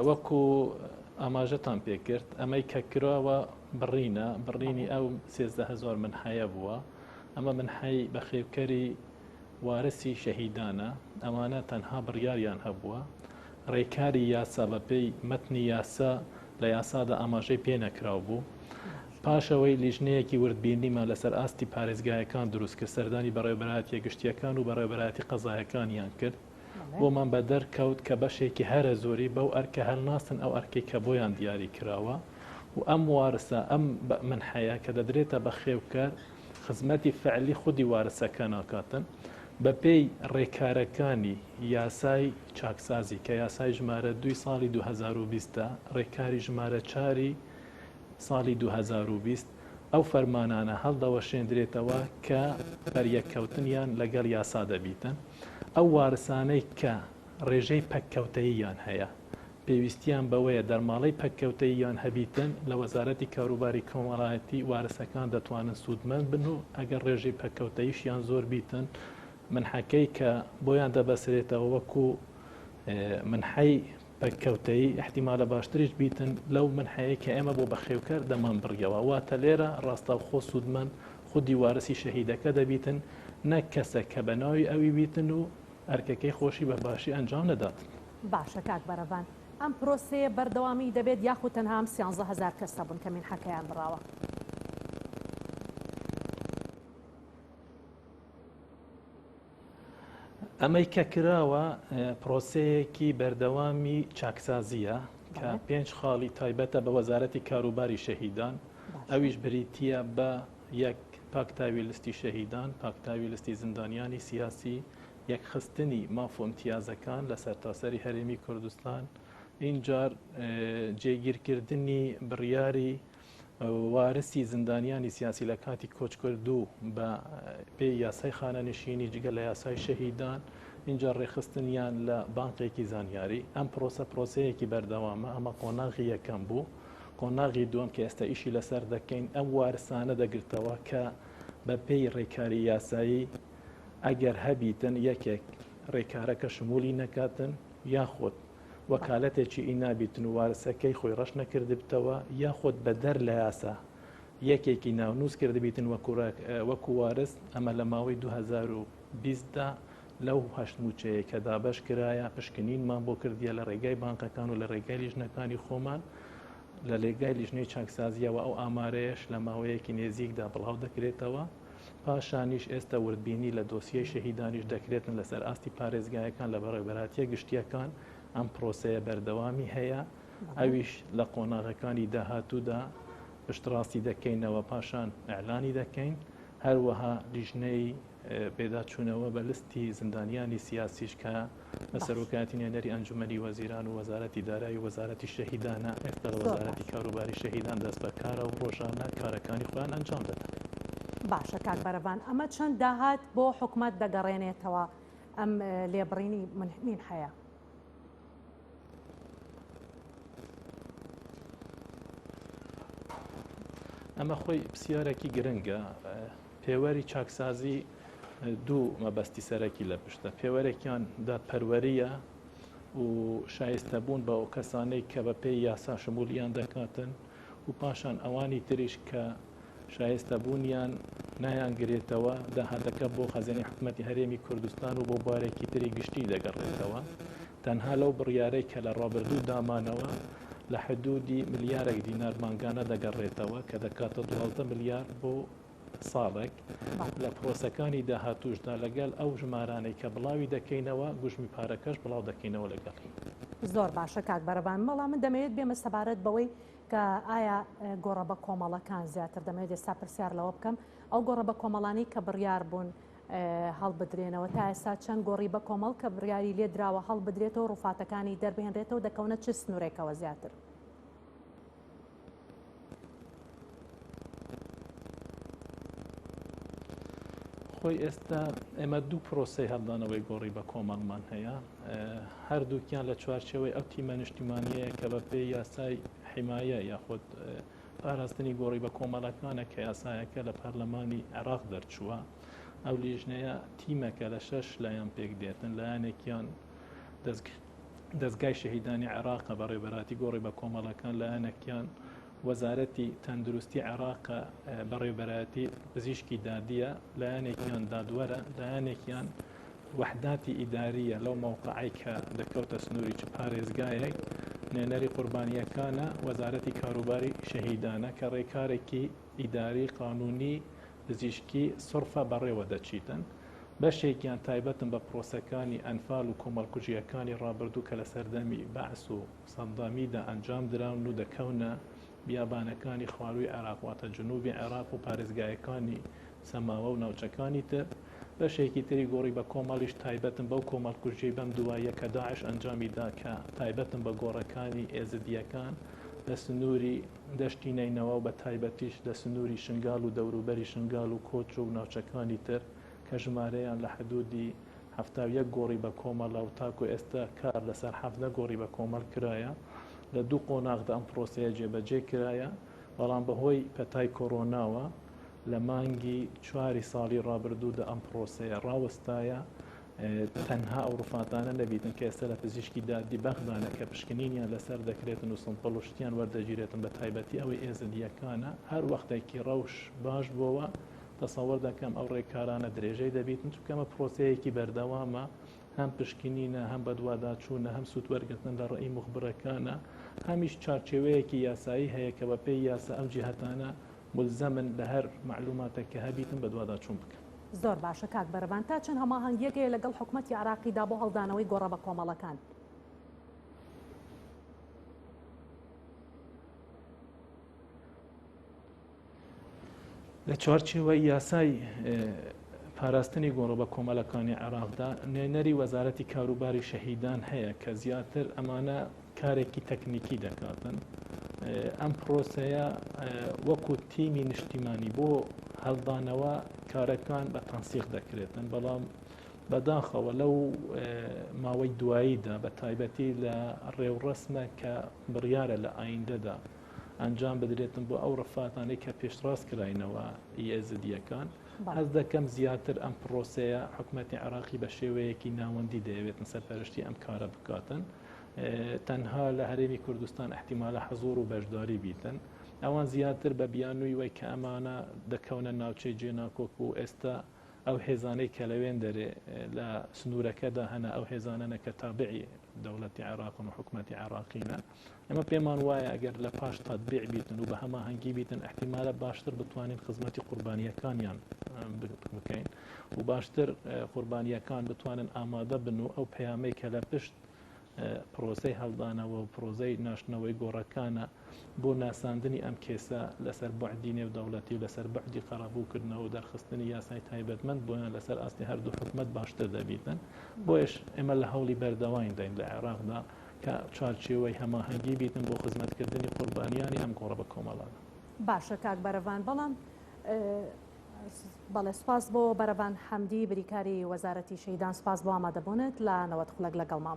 وەکو ئاماژەتان پێکرد ئەمەی کە کراوە بڕینی ئەو 13,000 منحەیە بووە. ئەمە منحەی بەخێوکەری وارسی شەهیدانە، ئەوانە تەنها بڕیاریان هەبووە. ڕێکاری یاسا بەپێی مەتنی یاسا لە یاسادا ئاماژەی پێ نەکراو بوو. پاشەوەی لیژنەیەکی وردبینیمان لەسەر ئاستی پارێزگایەکان دروست کرد، سەردانی بەڕێوەبەرهەتیە گشتیەکان و بەڕێوەبەرهەتی قەزایەکانیان کرد. بۆمان بە دەرکەوت کە بەشێکی هەرە زۆری بەو ئەرکە هەڵناسن ئەو ئەرکەی کە بۆیان دیاری کراوە و ئەم وارسە ئەم منحەیە کە دەدرێتە بە خێوکەر خزمەتی فعلی خودی وارسەکە ناکاتن بەپێی ڕێکارەکانی یاسای چاکسازی کە یاسای ژمارە 2 ساڵی 2020 ڕێکاری ژمارە 4 ساڵی 2020 ئەو فەرمانانە هەڵدەوەشێندرێتەوە کە بەریەککەوتنیان لەگەڵ یاسا دەبیتن. ئەو وارسانەی کە ڕێژەی پەککەوتەییان هەیە پێویستیان بەوەیە دەرماڵەی پەککەوتەییان هەبیتن لە وەزارەتی کاروباری کۆمەڵایەتی وارسەکان دەتوانن سوودمەند بن و ئەگەر ڕێژەی پەککەوتەییشیان زۆر بیتن منحەکەی کە بۆیان دەبەسرێتەوە وەکو منحەی پەککەوتەیی احتیمالە باشتریش بیتن لەو منحەیە کە ئێمە بۆ بەخێوکەر دەمان بڕیەوە. واتە لێرە ڕاستەوخۆ سوودمەند خودی وارسی شەهیدەکە دەبیتن، نەک کەسە کە بەناوی ئەوی بیتن و ئەرکەکەی خۆشی بە باشی ئەنجام نەداتن. باشە کاک بەرەبان، ئەم پرۆسەیە بەردەوامی دەبێت یاخود تەنها 13,000 کەس بوون کە منحەکەیان بڕاوە؟ ئەمەی کە کراوە پرۆسەیەکی بەردەوامی چاکسازیە کە 5 خاڵی تایبەتە بە وەزارەتی کاروباری شەهیدان. ئەویش بریتیە بە یەک پاکتاوی لستی شەهیدان، پاکتاوی لستی زیندانیانی سیاسی، یەک خستنی ماف و امتیازەکان لە سەرتاسەری هەرێمی کوردستان، اینجار جێگیرکردنی بڕیاری وارسی زیندانیانی سیاسی لە کاتی کۆچکردوو بە پێی یاسای خانەنشینی جگە لە یاسای شەهیدان، اینجا ڕێخستنیان لە بانقێکی زانیاری. ئەم پرۆسەیەکی بەردەوامە. ئەمە قۆناغی یەکەم بوو. قۆناغی دووەم کە ئێستا ئیشی لەسەر دەکەین ئەم وارسانە دەگرتەوە کە بە پێی ڕێکاری یاسایی ئەگەر هەبیتن یەکێک ڕێکارەکە شمولی نەکاتن یاخۆت وەکالەتێکی ئینابیتن و وارسەکەی خۆی ڕەش نەکردبتەوە یاخۆت بە دەر لە یاسا یەکێکی ناونووس کردبیتن وەکو وارس. ئەمە لە ماوەی 2020دا لەو هەشتموچەیە کە دابەش کرایە پشکنینمان بۆ کردیە لە ڕێگای بانقەکان و لە ڕێگای لیژنەکانی خۆمان لە لێگای لیژنەی چاکسازیەوە ئەو ئامارەیەش لە ماوەیەکی نێزیکدا بڵاو دەکرێتەوە. پاشانیش ئێستا وردبینی لە دۆسیەی شەهیدانیش دەکرێتن لەسەر ئاستی پارێزگایەکان لە بەڕێوەبەرهەتیە گشتیەکان. ئەم پرۆسەیە بەردەوامی هەیە، ئەویش لە قۆناغەکانی داهاتوودا پشتڕاستی دەکەینەوە، پاشان ئەعلانی دەکەین. هەروەها لیژنەی پێداچوونەوە بە لستی زیندانیانی سیاسیش کە بە سەرۆکایەتی نوێنەری ئەنجومەنی وەزیران و وەزارەتی دارایی و وەزارەتی شەهیدانە ئێستا وەزارەتی کاروباری شەهیدان دەست بەکارە و ڕۆژانە کارەکانی خۆیان ئەنجام دەدەن. باشە کاک بەرەبان، ئەمە چەند داهات بۆ حکوومەت دەگەڕێنێتەوە ئەم لێبڕینی منحەیە؟ ئەمە خۆی پرسیارێکی گرنگە. پێوەری چاکسازی دوو مەبەستی سەرەکی لە پشتە. پێوەرێکیان دادپەروەریە و شایستەبوون بە ئەو کەسانەی کە بە پێی یاسا شمولیان دەکاتن و پاشان ئەوانی تریش کە شایستەبوونیان نایانگرێتەوە داهاتەکە بۆ خەزانەی حکوومەتی هەرێمی کوردستان و بۆ بارێکی تری گشتی دەگەڕێتەوە. تەنها لەو بڕیارەی کە لە ڕابردوو دامانەوە لە حدودی ملیارێک دینار مانگانە دەگەڕێتەوە کە دەکاتە 12 ملیار بۆ ساڵێک. لە پرۆسەکانی داهاتوشدا لەگەڵ ئەو ژمارانەی کە بڵاوی دەکەینەوە گوژمی پارەکەش بڵاو دەکەینەوە لەگەڵی. زۆر باشە کاک بەرەبان، بەڵام من دەمەوێت بێمە سەبارەت بەوەی کە ئایا گۆڕە بە کۆمەڵەکان زیاتر دەمەوێت ئێستا پرسیار لەوە بکەم ئەو گۆڕە بە کۆمەڵانی کە بڕیار بوون هەڵبدرێنەوە تا ئێستا چەند گۆڕی بە کۆمەڵ کە بڕیاری لێ دراوە هەڵبدرێتەوە ڕووفاتەکانی دەربهێنرێتەوە دەکەونە چ سنوورێکەوە زیاتر؟ خۆی ئێستا ئێمە دوو پرۆسەی هەڵدانەوەی گۆڕی بە کۆمەڵمان هەیە، هەردووکیان لە چوارچەوەی ئەو تیمە نیشتیمانیەیە کە بە پێی یاسای حیمایە یاخود پاراستنی گۆڕی بە کۆمەڵەکانە کە یاسایەکە لە پەرلەمانی عێراق دەرچووە. ئەو لیژنەیە تیمەکە لە 6 لایەن پێک دێتن، لایەنێکیان دەستگای شەهیدانی عێراق بەڕێوەبەراتی گۆڕی بە کۆمەڵەکان لایەنێکیان وەزارەتی تەندروستی عێراق بەڕێوەبەراتی پزیشکی دادیە لایەنێکیان دادوەرە لایەنێکیان وحداتی ئیداریە لەو مووقعی کە دەکەوتە سنووری چ پارێزگایەک نێنەری قوربانیەکانە وەزارەتی کاروباری شەهیدانە کە ڕێکارێکی ئیداری قانونی پزیشکی سڕفە بەڕێوە دەچیتن بەشێکیان تایبەتن بە پرۆسەکانی ئەنفال و کۆمەڵکوژیەکانی ڕابردوو کە لە سەردەمی بەعس و سەدامیدا ئەنجام دراون و دەکەونە بیابانەکانی خواروی عێراق واتە جنوبی عێراق و پارێزگایەکانی سەماوە و ناوچەکانی تر بەشێکی تری گۆڕی بە کۆمەڵیش تایبەتن بەو کۆمەڵکوژی بەم دواییە کە داعش ئەنجامیدا کە تایبەتن بە گۆڕەکانی ئێزدیەکان لە سنووری دەشتی نینەوە و بە تایبەتیش لە سنووری شنگال و دەوروبەری شنگال و کۆچ و ناوچەکانی تر کە ژمارەیان لە حدودی 71 گۆڕی بە کۆمەڵە و تاکو ئێستا کار لەسەر 17 گۆڕی بە کۆمەڵ کرایە لە دوو قۆناغدا ئەم پرۆسەیە جێبەجێ کرایە بەڵام بەهۆی پەتای کۆڕۆناوە لە مانگی 4 ساڵی ڕابردوودا ئەم پرۆسەیە ڕاوەستایە تەنها ئەو ڕوفاتانە نەبیتن کە ئێستا لە پزیشکی دادی بەغدانە کە پشکنینیان لەسەر دەکرێتن و سمپڵ و شتیان وەردەگیرێتن بە تایبەتی ئەوەی ئێزدیەکانە هەر وەختێکی ڕەوش باش بووە تەسەوەر دەکەم ئەو ڕێکارانە درێژەی دەبیتن چونکەمە پرۆسەیەکی بەردەوامە هەم پشکنینە هەم بەدواداچوونە هەم سوودوەرگرتن لە ڕێی مخبرەکانە هەمیش چارچێوەیەکی یاسایی هەیە کە بە پێی یاسا ئەم جیهەتانە ملزەمن لە هەر معلوماتێککە هەبیتن بەدواداچوون بکەن. زۆر باشە کاک بەرەبان تا چەند هەماهەنگیەکەیە لەگەڵ حکوومەتی عراقیدا بۆ هەڵدانەوەی گۆڕە بە کۆمەڵەکان. لە چوارچێوەی یاسای پاراستنی گۆڕە بە کۆمەڵەکانی عێراقدا نوێنەری وەزارەتی کاروباری شەهیدان هەیە کە زیاتر ئەمانە کارێکی تەکنیکی دەکاتن. ئەم پرۆسەیە وەکو تیمی نیشتیمانی بۆ هەڵدانەوە کارەکان بە تەنسیق دەکرێتن بەڵام بەداخەوە لەو ماوەی دواییدا بە تایبەتی لە ڕێوڕسمە کە بڕیارە لە ئایندەدا ئەنجام بدرێتن بۆ ئەو ڕفاتانەی کە پێشڕاست کراینەوە ئێزدیەکان هەز دەکەم زیاتر ئەم پرۆسەیە حکوومەتی عێراقی بە شێوەیەکی ناوەندی دەیەوێتن سەرپەرشتی ئەم کارە بکاتن تەنها لە هەرێمی کوردستان احتیمالە حەزور و بەشداری بیتن ئەوان زیاتر بە بیانووی وەی کە ئەمانە دەکەونە ناوچەی جێناکۆک و ئێستا ئەو هێزانەی کە لەوێن دەرێ لە سنوورەکەدا هەنا ئەو هێزانەنە کە تابعی دەوڵەتی عێراقن و حکوومەتی عێراقینە ئەمە پێمان وایە ئەگەر لە پاش تاتبیع بیتن و بە هەماهەنگی بیتن احتیمالە باشتر بتوانین خزمەتی قوربانیەکانیان بکەین و باشتر قوربانیەکان بتوانن ئامادە بن و ئەو پەیامەی کە لە پشت پرۆسەی هەڵدانەوە و پرۆزەی ناشنەوەی گۆڕەکانە بۆ ناساندنی ئەم کێسە لەسەر بەعدی نێودەوڵەتی و لەسەر بەعدی قەرەبووکردنەوە و دەرخستنی یاسای تایبەتمەند بۆیان لەسەر ئاستی هەردوو حکومەت باشتر دەبیتن بۆیش ئێمە لە هەوڵی بەردەوای دەین لە عێراقدا کە چارچێوەی هەماهەنگی بیتن بۆ خزمەتکردنی قوربانیانی ئەم گۆڕە بە کۆمەڵانە. باشە کاک بەرەڤان بەڵام بەڵێ سپاس بۆ بەرەڤان حەمدی بریکاری وەزارەتی شەهیدان سپاس بۆ ئامادەبوونت لە نەوەت خوڵک لەگەڵمان.